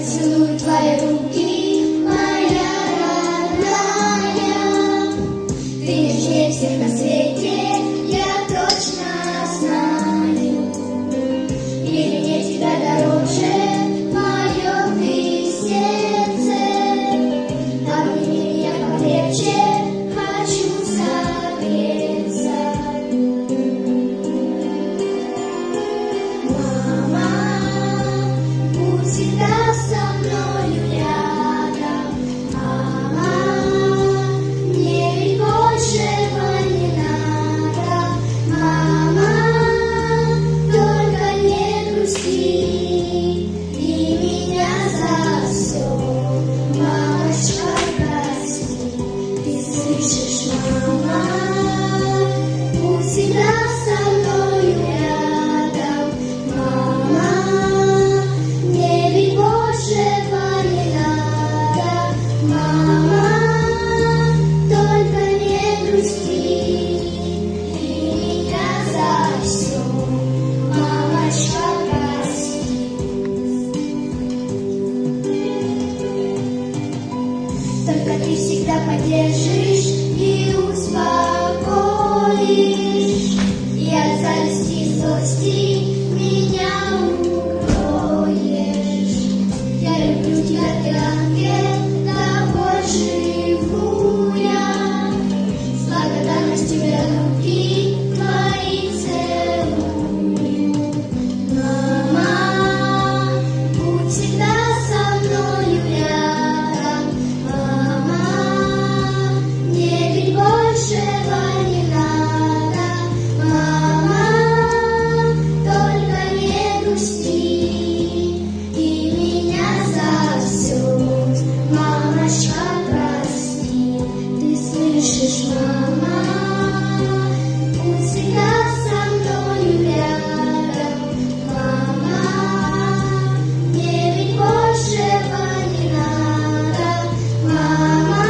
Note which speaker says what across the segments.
Speaker 1: Целую твои руки, моя родная. Ты нежнее всех на свете, я точно знаю. Или мне тебя дороже, мое ты сердце. Обними меня покрепче, хочу согреться. Мама, будь всегда со мною рядом. Мама, мне ведь большего не надо. Мама, только не грусти и меня за все. Мамочка, прости, ты слышишь, мама, будь всегда со мною рядом. Мама, мне ведь большего не надо. Мама, только не грусти и меня за все. Мамочка, прости. Только ты всегда поддержишь и успокоишь, и от зависти и злости меня укроешь. Я люблю тебя, ты ангел, тобой живу я. С благодарностью я руки твои целую. Мама, будь всегда со мною рядом. Мама, мне ведь большего не надо. Мама, только не грусти и меня за все. Мамочка, прости, ты слышишь, мама, будь всегда со мною рядом. Мама, мне ведь большего не надо. Мама,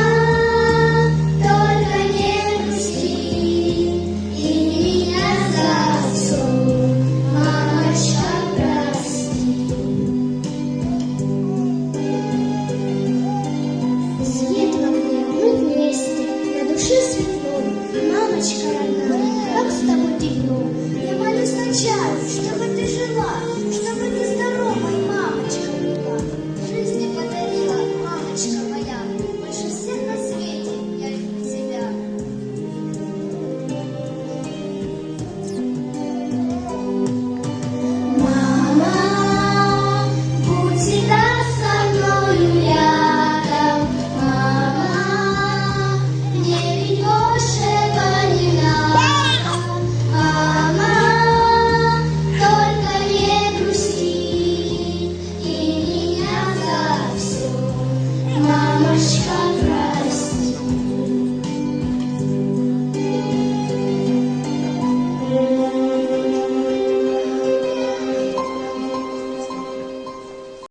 Speaker 1: только не грусти и меня за все. Мамочка, прости. Светло мне, мы вместе, на душе светло, мамочка родная.